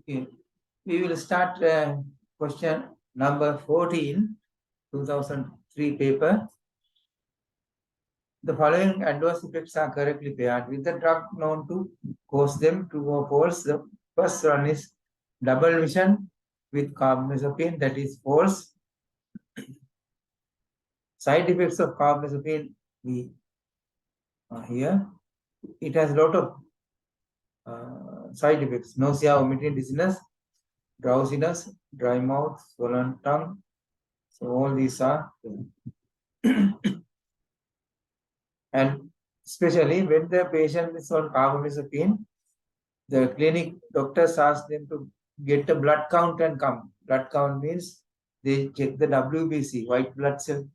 Okay. We will start question number 14, 2003 paper. The following adverse effects are correctly paired with the drug known to cause them, true or false. The first one is double vision with carbamazepine, that is false. Side effects of carbamazepine, we here. It has a lot of side effects: nausea, vomiting, dizziness, drowsiness, dry mouth, swollen tongue. So all these are and especially when the patient is on carbamazepine, the clinic doctors ask them to get a blood count and come. Blood count means they check the WBC, white blood cell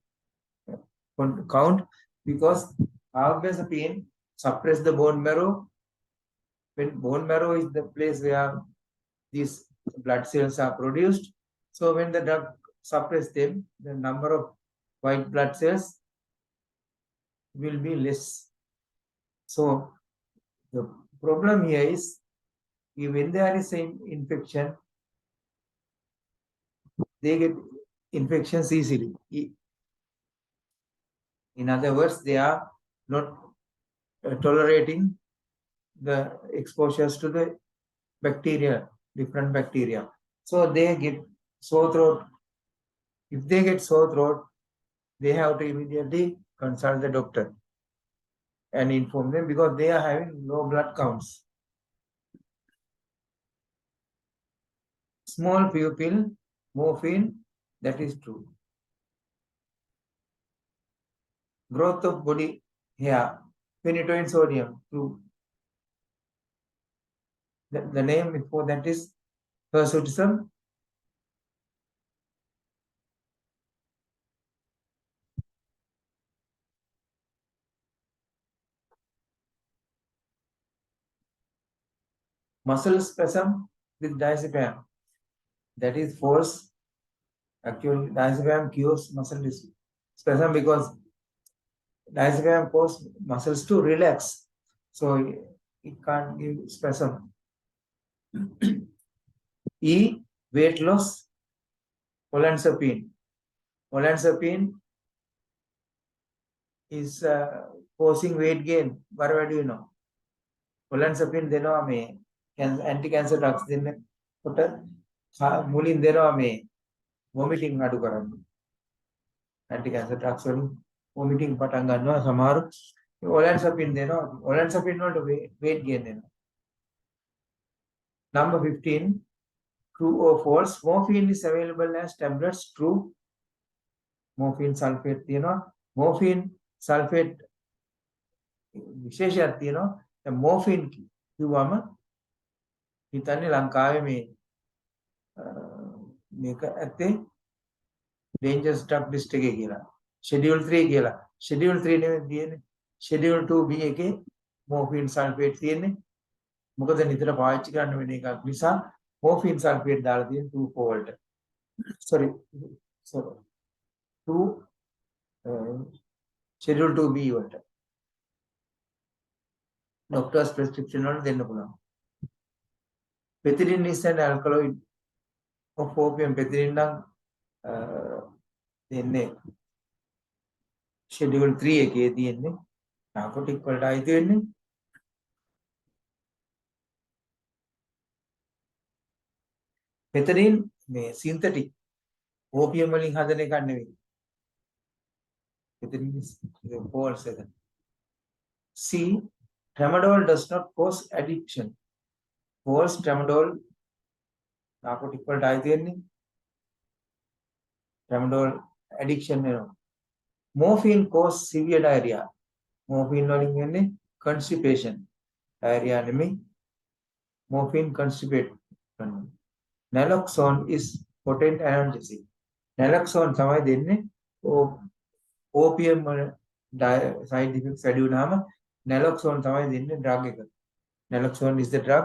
count, because carbamazepine suppress the bone marrow. When bone marrow is the place where these blood cells are produced, so when the drug suppress them, the number of white blood cells will be less. So the problem here is when there is an infection, they get infections easily. In other words, they are not tolerating the exposures to the bacteria, different bacteria. So they get sore throat. If they get sore throat, they have to immediately consult the doctor and inform them, because they are having low blood counts. Small pupil, morphine, that is true. Growth of body hair, phenytoin sodium, true. The name for that is hirsutism. Muscle spasm with diazepam, that is false. Actually, diazepam cures muscle spasm because diazepam causes muscles to relax, so it can't give spasm. E, weight loss, olanzapine. Olanzapine is causing weight gain. What do you know? Olanzapine දෙනවා මේ anti-cancer drugs දෙන්නකොට මුලින් දෙනවා මේ vomiting අඩු කරන්න. Anti-cancer drugs වලින් vomiting පටන් ගන්නවා සමහරු. olanzapine දෙනවා. olanzapine වලට weight gain දෙනවා. Number 15, true or false. Morphine is available as tablets. True. Morphine sulfate තියෙනවා. Morphine sulfate විශේෂයක් තියෙනවා. morphine කිව්වම හිතන්නේ ලංකාවේ මේක ඇත්තේ dangerous drug list එකේ කියලා. schedule 3 කියලා. schedule 3 නෙවෙයි තියෙන්නේ. schedule 2B එකේ morphine sulfate තියෙන්නේ. මොකද නිතර පාවිච්චි කරන්න වෙන එකක් නිසා morphine sulfate දාලා තියෙන 2 වලට. sorry 2 schedule 2B වලට. doctor's prescription වල දෙන්න පුළුවන්. Pethidine is an alkaloid of opium. Pethidine නම් දෙන්නේ schedule 3 එකේ තියෙන්නේ. narcotic වලට අයිති වෙන්නේ. Pethidine මේ synthetic opium වලින් හදන එකක් නෙවෙයි. Pethidine is false එක. C, tramadol does not cause addiction. False. tramadol narcotic වලට අයිති වෙන්නේ. tramadol addiction වෙනවා. morphine cause severe diarrhea. morphine වලින් වෙන්නේ constipation. diarrhea නෙමෙයි. morphine constipate කරනවා. naloxone is potent analgesic. naloxone තමයි දෙන්නේ opium වල side effects වැඩි වුණාම naloxone තමයි දෙන්නේ drug එක. naloxone is the drug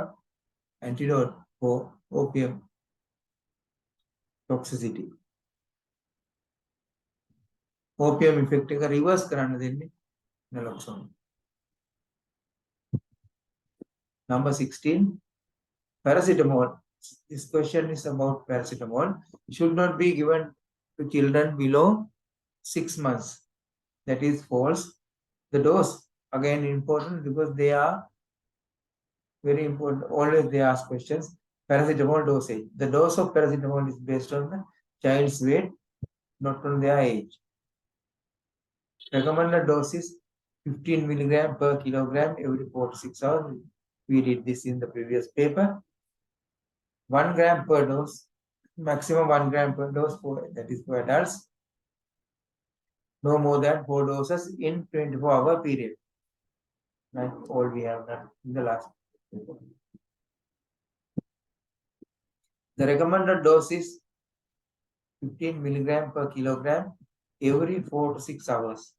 antidote for opium toxicity. opium effect එක reverse කරන්න දෙන්නේ naloxone. Number 16, paracetamol This question is about paracetamol. Should not be given to children below 6 months. That is false. The dose, again important because they are very important. Always they ask questions. Paracetamol dosage. The dose of paracetamol is based on the child's weight, not on their age. Recommended dose is 15 milligram per kilogram every 4 to 6 hours. We did this in the previous paper. 1 gram per dose, maximum 1 gram per dose for that is for adults. No more than 4 doses in 24-hour period. Like all we have done in the last paper. The recommended dose is 15 milligram per kilogram every 4 to 6 hours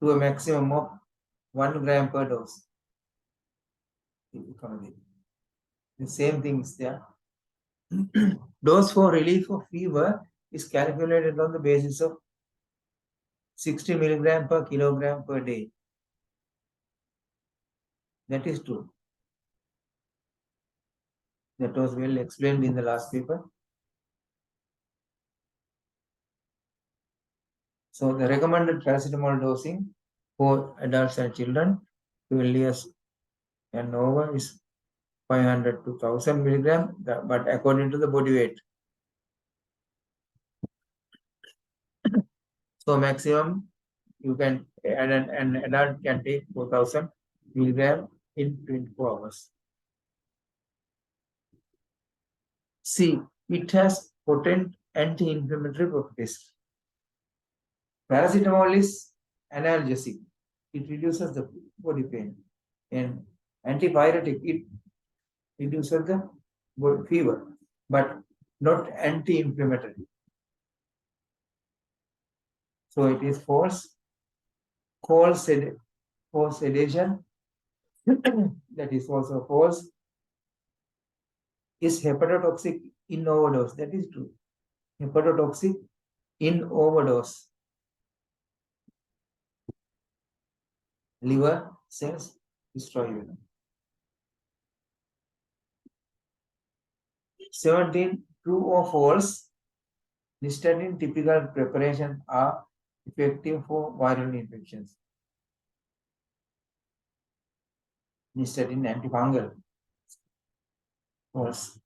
to a maximum of 1 gram per dose. The same things there. Dose for relief of fever is calculated on the basis of 60 milligram per kilogram per day. That is true. That was well explained in the last paper. So the recommended paracetamol dosing for adults and children 12 years and over is 500 to 1000 milligram, but according to the body weight. So maximum you can, an adult can take 4000 milligram in 24 hours. C. It has potent anti-inflammatory properties. Paracetamol is analgesic. It reduces the body pain. And antipyretic, it reduces the fever, but not anti-inflammatory. So it is false. False sedation, that is also false. Is hepatotoxic in overdose. That is true. Hepatotoxic in overdose. Liver cells destroy you. 17. True or false? Nystatin typical preparations are effective for viral infections. Nystatin antifungal. False.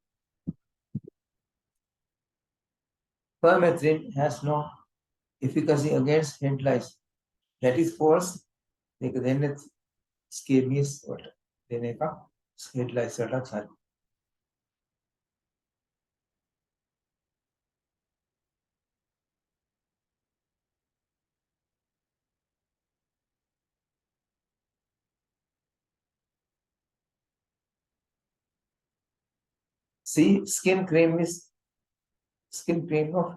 Permethrin has no efficacy against head lice. That is false. Then it's scabies or then head lice. See, skin cream of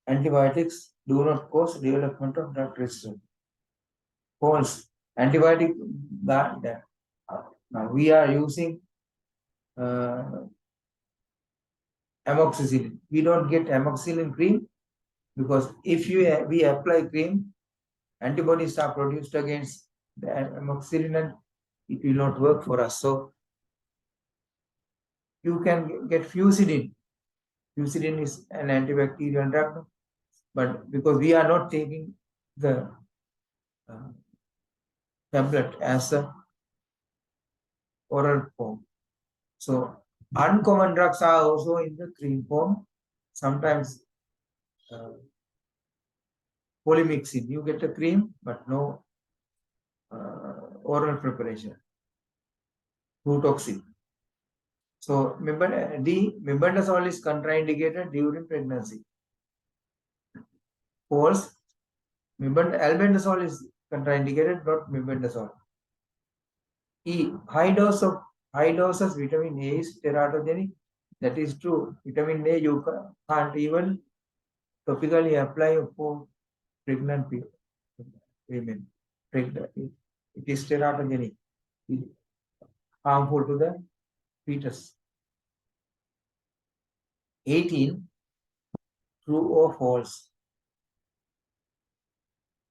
antibiotics do not cause development of drug resistance. False. Antibiotic that now we are using amoxicillin. We don't get amoxicillin cream because if we apply cream, antibodies are produced against the amoxicillin and it will not work for us. So you can get fusidin. Fusidin is an antibacterial drug, but because we are not taking the tablet as a oral form. So uncommon drugs are also in the cream form. Sometimes polymyxin, you get a cream, but no oral preparation. Flutoxin. So mebendazole is contraindicated during pregnancy. False. Albendazole is contraindicated, not mebendazole. E. High doses vitamin A is teratogenic. That is true. Vitamin A you can't even topically apply for pregnant women. It is teratogenic. Harmful to the fetus. 18. True or false?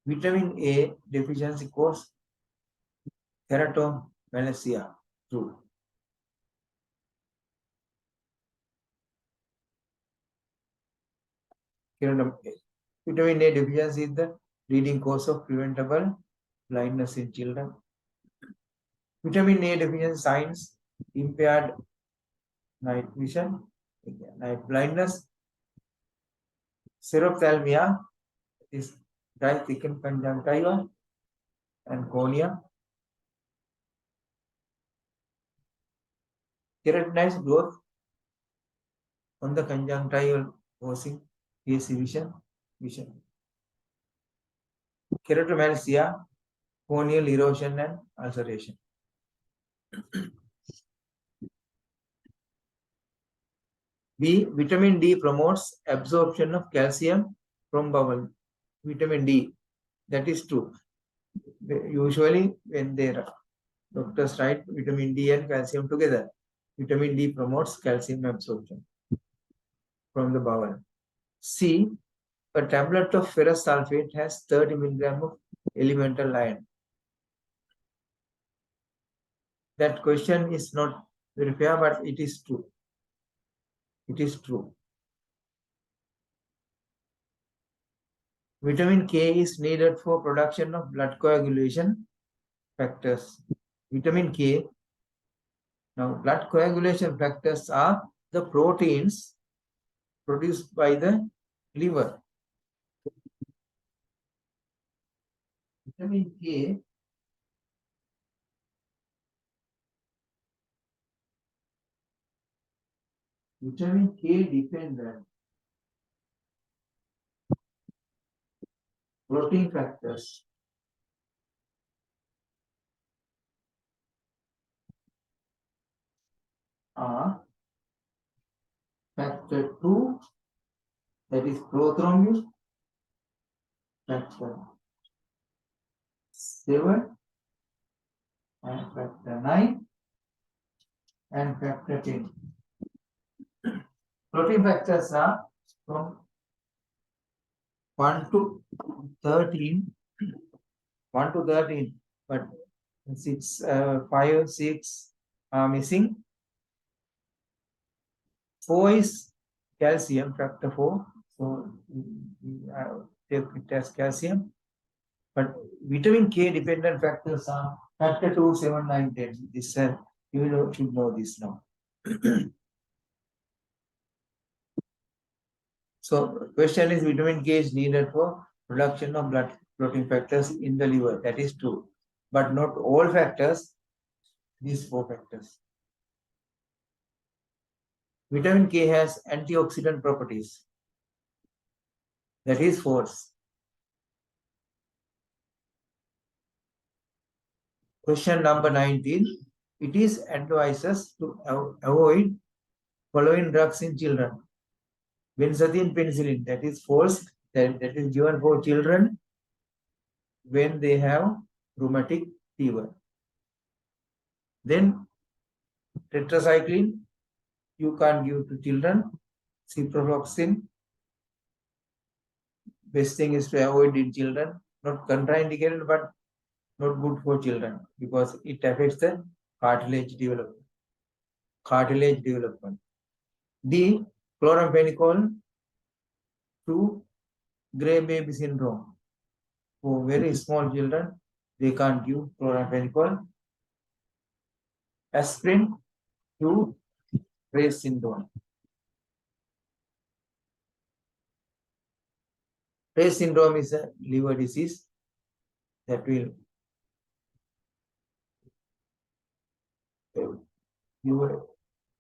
Vitamin A deficiency causes keratomalacia. True. Vitamin A deficiency is the leading cause of preventable blindness in children. Vitamin A deficiency signs: impaired night vision, night blindness, xerophthalmia, is dry thickened conjunctiva and cornea, keratinized growth on the conjunctival causing hazy vision. Keratomalcia, corneal erosion and ulceration. B. Vitamin D promotes absorption of calcium from bowel. Vitamin D, that is true. Usually when doctors write vitamin D and calcium together, vitamin D promotes calcium absorption from the bowel. C. A tablet of ferrous sulfate has 30 mg of elemental iron. That question is not very fair, but it is true. It is true. Vitamin K is needed for production of blood coagulation factors. Vitamin K. Now, blood coagulation factors are the proteins produced by the liver. Vitamin K dependent protein factors are factor 2, that is prothrombin, factor 7, and factor 9, and factor 10. Protein factors are from 1 to 13, but 5, 6 are missing. 4 is calcium, factor 4. So take it as calcium. But vitamin K dependent factors are factor 2, 7, 9, 10. This you should know this now. So question is, vitamin K is needed for production of blood clotting factors in the liver. That is true. But not all factors, these 4 factors. Vitamin K has antioxidant properties. That is false. Question number 19. It is advised to avoid following drugs in children. Benzathine penicillin, that is false. That is given for children when they have rheumatic fever. Then tetracycline, you can't give to children. Ciprofloxacin, best thing is to avoid in children. Not contraindicated, but not good for children because it affects the cartilage development. D. Chloramphenicol to gray baby syndrome. For very small children, they can't give chloramphenicol. Aspirin to Graves syndrome. Graves syndrome is a liver disease that will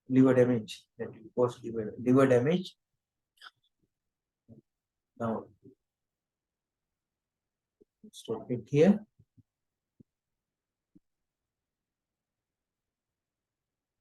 liver damage, that will cause liver damage. Now, stop it here.